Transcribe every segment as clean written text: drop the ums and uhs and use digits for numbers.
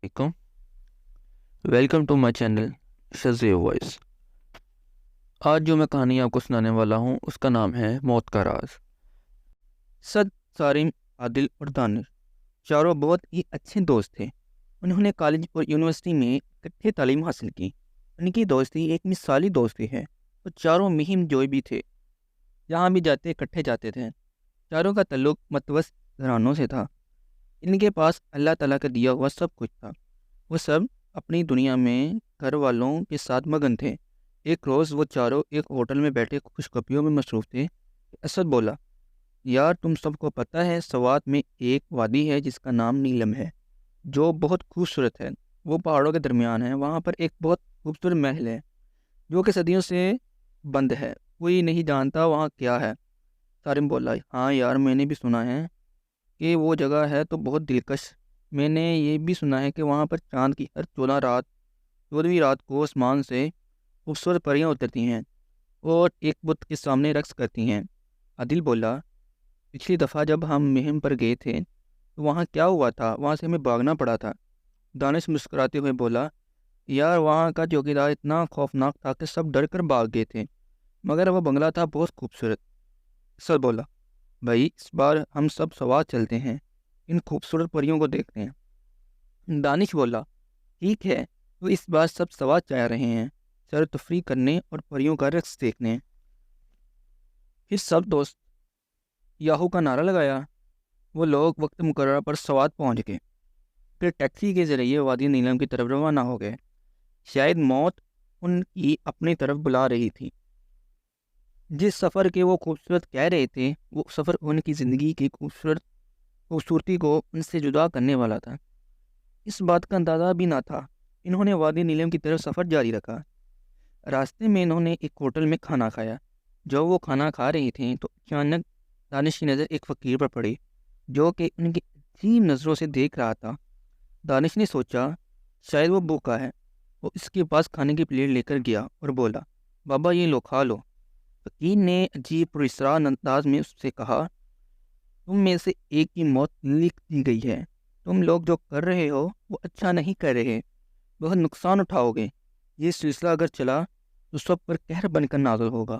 علیکم، welcome to my channel Shazy voice. آج جو میں کہانی آپ کو سنانے والا ہوں اس کا نام ہے موت کا راز۔ سد، سارم، عادل اور دانش چاروں بہت ہی اچھے دوست تھے۔ انہوں نے کالج اور یونیورسٹی میں اکٹھے تعلیم حاصل کی۔ ان کی دوستی ایک مثالی دوستی ہے۔ وہ چاروں مہم جوئی بھی تھے، جہاں بھی جاتے اکٹھے جاتے تھے۔ چاروں کا تعلق متوسط گھرانوں سے تھا۔ ان کے پاس اللہ تعالیٰ کا دیا ہوا سب کچھ تھا۔ وہ سب اپنی دنیا میں گھر والوں کے ساتھ مگن تھے۔ ایک روز وہ چاروں ایک ہوٹل میں بیٹھے خوش گپیوں میں مصروف تھے کہ اسد بولا، یار تم سب کو پتہ ہے سوات میں ایک وادی ہے جس کا نام نیلم ہے، جو بہت خوبصورت ہے۔ وہ پہاڑوں کے درمیان ہے۔ وہاں پر ایک بہت خوبصورت محل ہے جو کہ صدیوں سے بند ہے، کوئی نہیں جانتا وہاں کیا ہے۔ سارم بولا، ہاں یار میں نے بھی سنا ہے کہ وہ جگہ ہے تو بہت دلکش۔ میں نے یہ بھی سنا ہے کہ وہاں پر چاند کی ہر 14ویں رات کو آسمان سے خوبصورت پریاں اترتی ہیں اور ایک بت کے سامنے رقص کرتی ہیں۔ عادل بولا، پچھلی دفعہ جب ہم مہم پر گئے تھے تو وہاں کیا ہوا تھا؟ وہاں سے ہمیں بھاگنا پڑا تھا۔ دانش مسکراتے ہوئے بولا، یار وہاں کا چوکیدار اتنا خوفناک تھا کہ سب ڈر کر بھاگ گئے تھے، مگر وہ بنگلہ تھا بہت خوبصورت۔ سر بولا، بھائی اس بار ہم سب سوات چلتے ہیں، ان خوبصورت پریوں کو دیکھتے ہیں۔ دانش بولا، ٹھیک ہے، تو اس بار سب سوات جا رہے ہیں، سیر تفریح کرنے اور پریوں کا رقص دیکھنے۔ پھر سب دوست یاہو کا نعرہ لگایا۔ وہ لوگ وقت مقررہ پر سوات پہنچ گئے، پھر ٹیکسی کے ذریعے وادی نیلم کی طرف روانہ ہو گئے۔ شاید موت ان کی اپنی طرف بلا رہی تھی۔ جس سفر کے وہ خوبصورت کہہ رہے تھے، وہ سفر ان کی زندگی کی خوبصورتی کو ان سے جدا کرنے والا تھا۔ اس بات کا اندازہ بھی نہ تھا۔ انہوں نے وادی نیلم کی طرف سفر جاری رکھا۔ راستے میں انہوں نے ایک ہوٹل میں کھانا کھایا۔ جب وہ کھانا کھا رہے تھے تو اچانک دانش کی نظر ایک فقیر پر پڑی جو کہ ان کی عجیب نظروں سے دیکھ رہا تھا۔ دانش نے سوچا شاید وہ بھوکا ہے۔ وہ اس کے پاس کھانے کی پلیٹ لے کر گیا اور بولا، بابا یہ لو، کھا لو۔ فقیر نے عجیب پراسرار انداز میں اس سے کہا، تم میں سے ایک کی موت لکھ دی گئی ہے۔ تم لوگ جو کر رہے ہو وہ اچھا نہیں کر رہے، بہت نقصان اٹھاؤ گے۔ یہ سلسلہ اگر چلا تو سب پر قہر بن کر نازل ہوگا،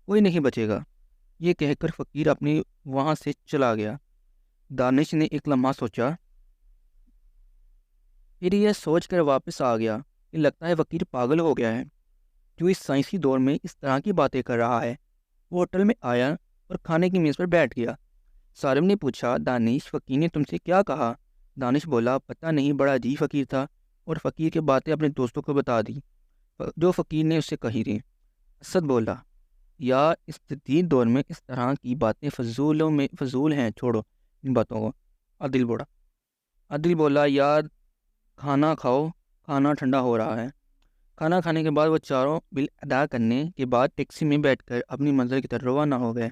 کوئی نہیں بچے گا۔ یہ کہہ کر فقیر اپنی وہاں سے چلا گیا۔ دانش نے ایک لمحہ سوچا، پھر یہ سوچ کر واپس آ گیا کہ لگتا ہے فقیر پاگل ہو گیا ہے جو اس سائنسی دور میں اس طرح کی باتیں کر رہا ہے۔ وہ ہوٹل میں آیا اور کھانے کی میز پر بیٹھ گیا۔ سارم نے پوچھا، دانش فقیر نے تم سے کیا کہا؟ دانش بولا، پتہ نہیں، بڑا عجیب فقیر تھا، اور فقیر کی باتیں اپنے دوستوں کو بتا دی جو فقیر نے اسے کہی تھی۔ اسد بولا، یار اس جدید دور میں اس طرح کی باتیں فضول ہیں، چھوڑو ان باتوں کو۔ عادل بولا، یار کھانا کھاؤ، کھانا ٹھنڈا ہو رہا ہے۔ کھانا کھانے کے بعد وہ چاروں بل ادا کرنے کے بعد ٹیکسی میں بیٹھ کر اپنی منزل کی طرف روانہ ہو گئے۔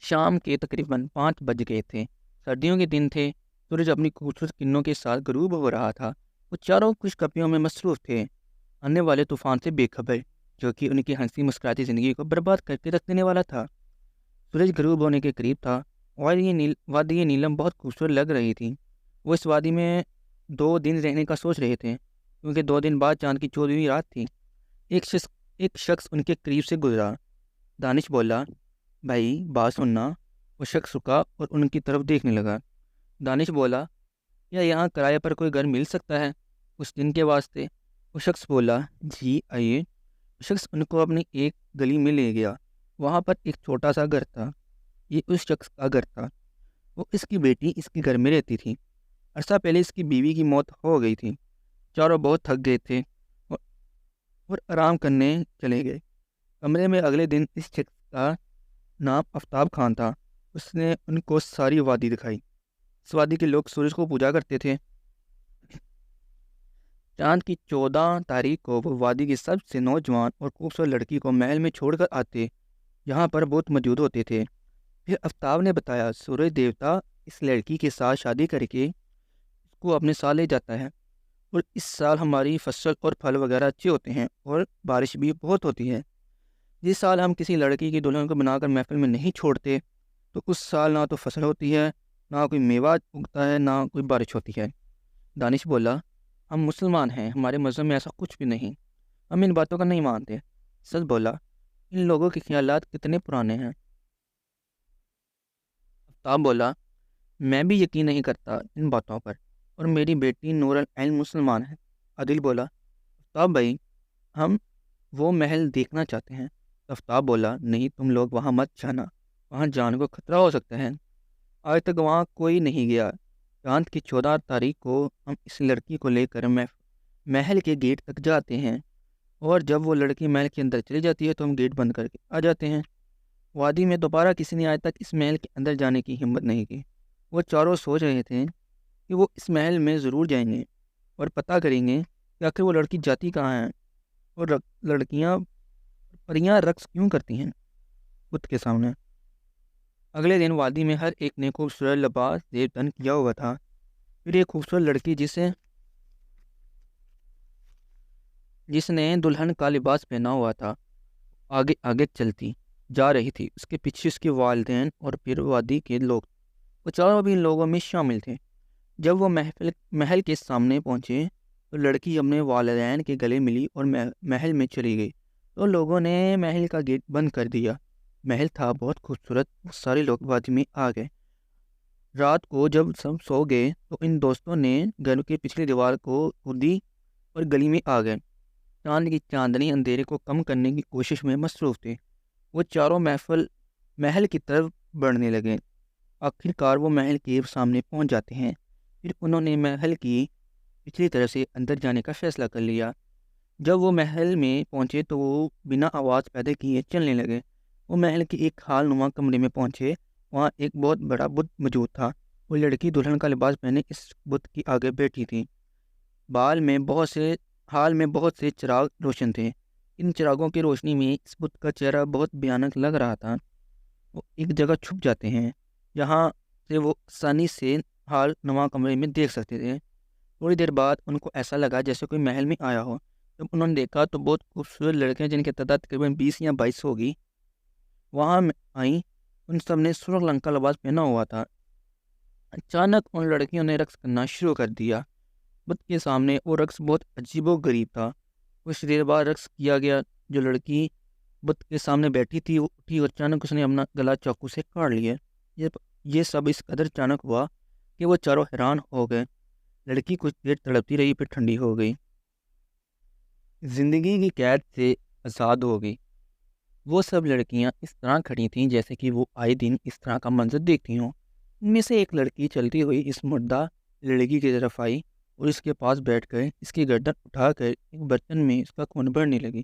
شام کے تقریباً 5 بج گئے تھے۔ سردیوں کے دن تھے، سورج اپنی خوبصورت کرنوں کے ساتھ غروب ہو رہا تھا۔ وہ چاروں خوش گپیوں میں مصروف تھے، آنے والے طوفان سے بے خبر، جو کہ ان کی ہنسی مسکراتی زندگی کو برباد کر کے رکھ دینے والا تھا۔ سورج غروب ہونے کے قریب تھا۔ وادی نیلم بہت خوبصورت لگ رہی تھی۔ وہ اس وادی میں 2 دن رہنے کا سوچ رہے تھے کیونکہ 2 دن بعد چاند کی 14ویں رات تھی۔ ایک شخص ان کے قریب سے گزرا۔ دانش بولا، بھائی بات سننا۔ وہ شخص رکا اور ان کی طرف دیکھنے لگا۔ دانش بولا، کیا یہاں کرائے پر کوئی گھر مل سکتا ہے اس دن کے واسطے؟ وہ شخص بولا، جی آئیے۔ وہ شخص ان کو اپنی ایک گلی میں لے گیا۔ وہاں پر ایک چھوٹا سا گھر تھا۔ یہ اس شخص کا گھر تھا۔ وہ اس کی بیٹی اس کے گھر میں رہتی تھی۔ عرصہ پہلے اس کی بیوی کی موت ہو گئی تھی۔ چاروں بہت تھک گئے تھے اور آرام کرنے چلے گئے۔ کمرے میں اگلے دن اس شخص کا نام آفتاب خان تھا۔ اس نے ان کو ساری وادی دکھائی۔ اس وادی کے لوگ سورج کو پوجا کرتے تھے۔ چاند کی 14 تاریخ کو وہ وادی کی سب سے نوجوان اور خوبصورت لڑکی کو محل میں چھوڑ کر آتے، جہاں پر بت موجود ہوتے تھے۔ پھر آفتاب نے بتایا، سورج دیوتا اس لڑکی کے ساتھ شادی کر کے اس کو اپنے ساتھ لے جاتا ہے، اور اس سال ہماری فصل اور پھل وغیرہ اچھے ہوتے ہیں اور بارش بھی بہت ہوتی ہے۔ جس سال ہم کسی لڑکی کی دلہن کو بنا کر محفل میں نہیں چھوڑتے تو اس سال نہ تو فصل ہوتی ہے، نہ کوئی میوہ اگتا ہے، نہ کوئی بارش ہوتی ہے۔ دانش بولا، ہم مسلمان ہیں، ہمارے مذہب میں ایسا کچھ بھی نہیں، ہم ان باتوں کا نہیں مانتے۔ اسد بولا، ان لوگوں کے خیالات کتنے پرانے ہیں۔ آفتاب بولا، میں بھی یقین نہیں کرتا ان باتوں پر، اور میری بیٹی نور العین مسلمان ہے۔ عادل بولا، آفتاب بھائی، ہم وہ محل دیکھنا چاہتے ہیں۔ آفتاب بولا، نہیں، تم لوگ وہاں مت جانا، وہاں جان کو خطرہ ہو سکتا ہے۔ آج تک وہاں کوئی نہیں گیا۔ چاند کی 14 تاریخ کو ہم اس لڑکی کو لے کر محل کے گیٹ تک جاتے ہیں، اور جب وہ لڑکی محل کے اندر چلی جاتی ہے تو ہم گیٹ بند کر کے آ جاتے ہیں۔ وادی میں دوبارہ کسی نے آج تک اس محل کے اندر جانے کی ہمت نہیں کی۔ وہ چاروں سوچ رہے تھے کہ وہ اس محل میں ضرور جائیں گے اور پتہ کریں گے کہ آخر وہ لڑکی جاتی کہاں ہے، اور لڑکیاں پریاں رقص کیوں کرتی ہیں بت کے سامنے۔ اگلے دن وادی میں ہر ایک نے خوبصورت لباس زیب تن کیا ہوا تھا۔ پھر ایک خوبصورت لڑکی جس نے دلہن کا لباس پہنا ہوا تھا آگے آگے چلتی جا رہی تھی۔ اس کے پیچھے اس کے والدین اور پھر وادی کے لوگ، وہ چاروں بھی ان لوگوں میں شامل تھے۔ جب وہ محل کے سامنے پہنچے تو لڑکی اپنے والدین کے گلے ملی اور محل میں چلی گئی، تو لوگوں نے محل کا گیٹ بند کر دیا۔ محل تھا بہت خوبصورت۔ وہ سارے لوگ وادی میں آ گئے۔ رات کو جب سب سو گئے تو ان دوستوں نے گھر کی پچھلی دیوار کو کھودی اور گلی میں آ گئے۔ چاند کی چاندنی اندھیرے کو کم کرنے کی کوشش میں مصروف تھے۔ وہ چاروں محل کی طرف بڑھنے لگے۔ آخر کار وہ محل کے سامنے پہنچ جاتے ہیں۔ پھر انہوں نے محل کی پچھلی طرف سے اندر جانے کا فیصلہ کر لیا۔ جب وہ محل میں پہنچے تو وہ بنا آواز پیدا کیے چلنے لگے۔ وہ محل کے ایک حال نما کمرے میں پہنچے۔ وہاں ایک بہت بڑا بت موجود تھا۔ وہ لڑکی دلہن کا لباس پہنے اس بت کی آگے بیٹھی تھی۔ حال میں بہت سے چراغ روشن تھے۔ ان چراغوں کی روشنی میں اس بت کا چہرہ بہت بھیانک لگ رہا تھا۔ وہ ایک جگہ چھپ جاتے ہیں جہاں سے وہ آسانی سے حال نما کمرے میں دیکھ سکتے تھے۔ تھوڑی دیر بعد ان کو ایسا لگا جیسے کوئی محل میں آیا ہو۔ جب انہوں نے دیکھا تو بہت خوبصورت لڑکیاں، جن کی تعداد تقریباً 20 یا 22 ہوگی، وہاں آئیں۔ ان سب نے سرخ رنگ کا لباس پہنا ہوا تھا۔ اچانک ان لڑکیوں نے رقص کرنا شروع کر دیا بت کے سامنے۔ وہ رقص بہت عجیب و غریب تھا۔ کچھ دیر بعد رقص کیا گیا۔ جو لڑکی بت کے سامنے بیٹھی تھی وہ اٹھی اور اچانک اس نے اپنا گلا چاقو سے کاٹ لیا۔ یہ سب اس قدر اچانک ہوا کہ وہ چاروں حیران ہو گئے۔ لڑکی کچھ دیر تڑپتی رہی، پھر ٹھنڈی ہو گئی، زندگی کی قید سے آزاد ہو گئی۔ وہ سب لڑکیاں اس طرح کھڑی تھیں جیسے کہ وہ آئے دن اس طرح کا منظر دیکھتی ہوں۔ ان میں سے ایک لڑکی چلتی ہوئی اس مردہ لڑکی کی طرف آئی اور اس کے پاس بیٹھ کر اس کی گردن اٹھا کر ایک برتن میں اس کا خون بھرنے لگی۔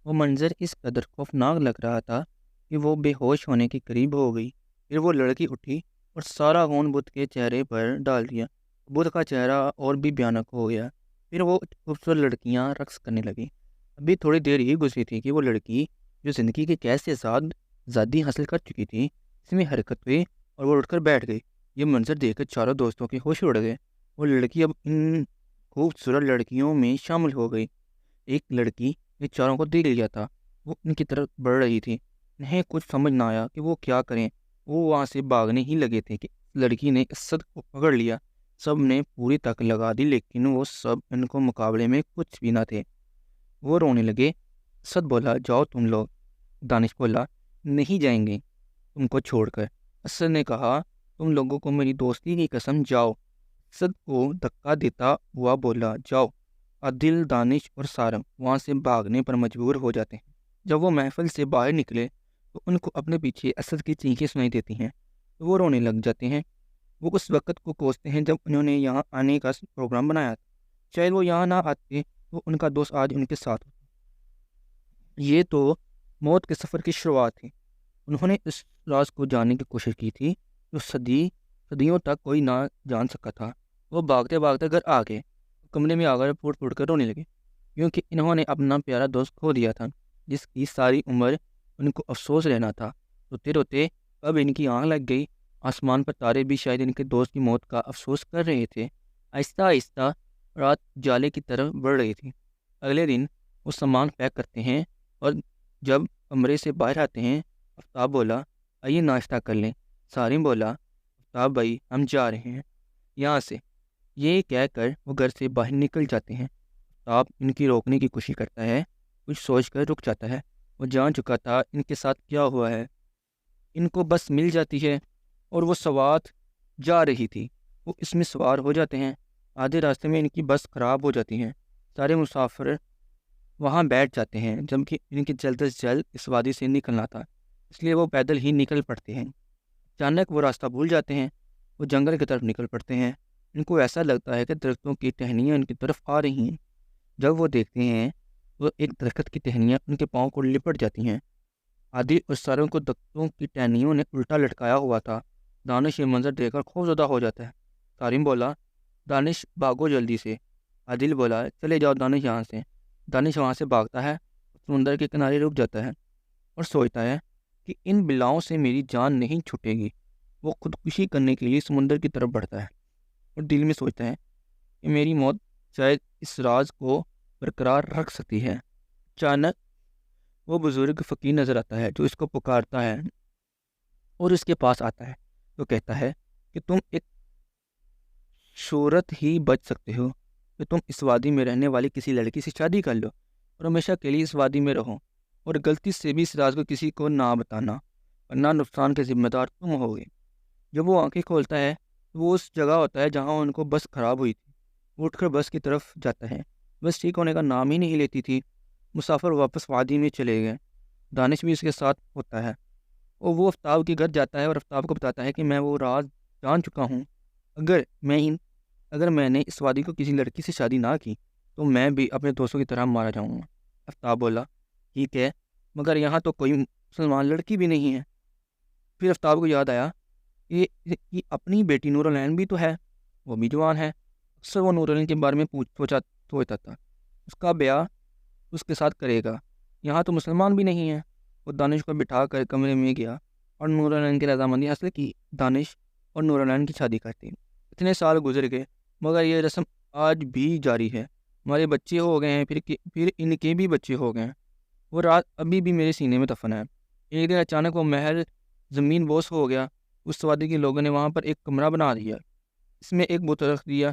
وہ منظر اس قدر خوفناک لگ رہا تھا کہ وہ بے ہوش ہونے کے قریب ہو گئی۔ پھر وہ لڑکی اٹھی اور سارا خون بت کے چہرے پر ڈال دیا۔ بت کا چہرہ اور بھی بھیانک ہو گیا۔ پھر وہ خوبصورت لڑکیاں رقص کرنے لگیں۔ ابھی تھوڑی دیر ہی گزری تھی کہ وہ لڑکی جو زندگی کے قید سے آزادی حاصل کر چکی تھی، اس میں حرکت ہوئی اور وہ اٹھ کر بیٹھ گئی۔ یہ منظر دیکھ کر چاروں دوستوں کے ہوش اڑ گئے۔ وہ لڑکی اب ان خوبصورت لڑکیوں میں شامل ہو گئی۔ ایک لڑکی نے چاروں کو دیکھ لیا تھا۔ وہ ان کی طرف بڑھ رہی تھی۔ انہیں کچھ سمجھ نہ آیا کہ وہ کیا کریں۔ وہ وہاں سے بھاگنے ہی لگے تھے کہ لڑکی نے اسد کو پکڑ لیا۔ سب نے پوری طاقت لگا دی لیکن وہ سب ان کو مقابلے میں کچھ بھی نہ تھے۔ وہ رونے لگے۔ اسد بولا، جاؤ تم لوگ۔ دانش بولا، نہیں جائیں گے تم کو چھوڑ کر۔ اسد نے کہا، تم لوگوں کو میری دوستی کی قسم، جاؤ۔ اسد کو دھکا دیتا ہوا بولا، جاؤ۔ عادل، دانش اور سارم وہاں سے بھاگنے پر مجبور ہو جاتے ہیں۔ جب وہ محفل سے باہر نکلے تو ان کو اپنے پیچھے اسد کی چیخیں سنائی دیتی ہیں، تو وہ رونے لگ جاتے ہیں۔ وہ اس وقت کو کوستے ہیں جب انہوں نے یہاں آنے کا پروگرام بنایا تھا۔ شاید وہ یہاں نہ آتے تو ان کا دوست آج ان کے ساتھ ہوتا۔ یہ تو موت کے سفر کی شروعات تھی۔ انہوں نے اس راز کو جاننے کی کوشش کی تھی جو صدیوں تک کوئی نہ جان سکا تھا۔ وہ بھاگتے بھاگتے گھر آ گئے، کمرے میں آ کر پھوٹ پھوٹ کر رونے لگے، کیونکہ انہوں نے اپنا پیارا دوست کھو دیا تھا جس کی ساری عمر ان کو افسوس رہنا تھا۔ روتے روتے اب ان کی آنکھ لگ گئی۔ آسمان پر تارے بھی شاید ان کے دوست کی موت کا افسوس کر رہے تھے۔ آہستہ آہستہ رات جالے کی طرف بڑھ رہی تھی۔ اگلے دن وہ سامان پیک کرتے ہیں اور جب کمرے سے باہر آتے ہیں، آفتاب بولا، آئیے ناشتہ کر لیں۔ سارم بولا، آفتاب بھائی، ہم جا رہے ہیں یہاں سے، یہ کہہ کر وہ گھر سے باہر نکل جاتے ہیں۔ آفتاب ان کی روکنے کی کوشش کرتا ہے، کچھ سوچ کر رک جاتا ہے۔ وہ جان چکا تھا ان کے ساتھ کیا ہوا ہے۔ ان کو بس مل جاتی ہے اور وہ سوات جا رہی تھی۔ وہ اس میں سوار ہو جاتے ہیں۔ آدھے راستے میں ان کی بس خراب ہو جاتی ہے۔ سارے مسافر وہاں بیٹھ جاتے ہیں، جبکہ ان کی جلد از جلد اس وادی سے نکلنا تھا، اس لیے وہ پیدل ہی نکل پڑتے ہیں۔ اچانک وہ راستہ بھول جاتے ہیں۔ وہ جنگل کی طرف نکل پڑتے ہیں۔ ان کو ایسا لگتا ہے کہ درختوں کی ٹہنیاں ان کی طرف آ رہی ہیں۔ جب وہ دیکھتے ہیں تو ایک درخت کی ٹہنیاں ان کے پاؤں کو لپٹ جاتی ہیں۔ عادل اور ساروں کو درختوں کی ٹہنیوں نے الٹا لٹکایا ہوا تھا۔ دانش یہ منظر دیکھ کر خوفزدہ ہو جاتا ہے۔ سارم بولا، دانش بھاگو جلدی سے۔ عادل بولا، چلے جاؤ دانش یہاں سے۔ دانش وہاں سے بھاگتا ہے، سمندر کے کنارے رک جاتا ہے اور سوچتا ہے کہ ان بلاؤں سے میری جان نہیں چھوٹے گی۔ وہ خودکشی کرنے کے لیے سمندر کی طرف بڑھتا ہے اور دل میں سوچتا ہے کہ میری موت شاید اس راز کو برقرار رکھ سکتی ہے۔ اچانک وہ بزرگ فقیر نظر آتا ہے جو اس کو پکارتا ہے اور اس کے پاس آتا ہے۔ وہ کہتا ہے کہ تم ایک صورت ہی بچ سکتے ہو کہ تم اس وادی میں رہنے والی کسی لڑکی سے شادی کر لو اور ہمیشہ کے لیے اس وادی میں رہو، اور غلطی سے بھی اس راز کو کسی کو نہ بتانا، ورنہ نقصان کے ذمہ دار تم ہوگے۔ جب وہ آنکھیں کھولتا ہے تو وہ اس جگہ ہوتا ہے جہاں ان کو بس خراب ہوئی تھی۔ وہ اٹھ کر بس کی طرف جاتا ہے۔ بس ٹھیک ہونے کا نام ہی نہیں لیتی تھی۔ مسافر واپس وادی میں چلے گئے۔ دانش بھی اس کے ساتھ ہوتا ہے اور وہ آفتاب کے گھر جاتا ہے اور آفتاب کو بتاتا ہے کہ میں وہ راز جان چکا ہوں۔ اگر میں نے اس وادی کو کسی لڑکی سے شادی نہ کی تو میں بھی اپنے دوستوں کی طرح مارا جاؤں گا۔ آفتاب بولا، ٹھیک ہے، مگر یہاں تو کوئی مسلمان لڑکی بھی نہیں ہے۔ پھر آفتاب کو یاد آیا کہ اپنی بیٹی نور العین بھی تو ہے، وہ بھی جوان ہے۔ اکثر وہ نور العین کے بارے میں سوچتا تھا، اس کا بیاہ اس کے ساتھ کرے گا۔ یہاں تو مسلمان بھی نہیں ہیں۔ وہ دانش کو بٹھا کر کمرے میں گیا اور نور العین کی رضامندی حاصل کی۔ دانش اور نور العین کی شادی کرتی۔ اتنے سال گزر گئے مگر یہ رسم آج بھی جاری ہے۔ ہمارے بچے ہو گئے ہیں، پھر ان کے بھی بچے ہو گئے ہیں۔ وہ رات ابھی بھی میرے سینے میں دفن ہے۔ ایک دن اچانک وہ محل زمین بوس ہو گیا۔ اس وادی کے لوگوں نے وہاں پر ایک کمرہ بنا دیا، اس میں ایک بت رکھ دیا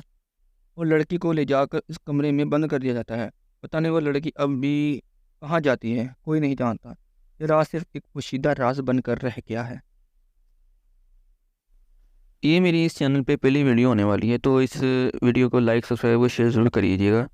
اور لڑکی کو لے جا کر اس کمرے میں بند کر دیا جاتا ہے۔ پتہ نہیں وہ لڑکی اب بھی کہاں جاتی ہے، کوئی نہیں جانتا۔ یہ راز صرف ایک پوشیدہ راز بن کر رہ گیا ہے۔ یہ میری اس چینل پہ پہلی ویڈیو ہونے والی ہے، تو اس ویڈیو کو لائک، سبسکرائب اور شیئر ضرور کریجیے گا۔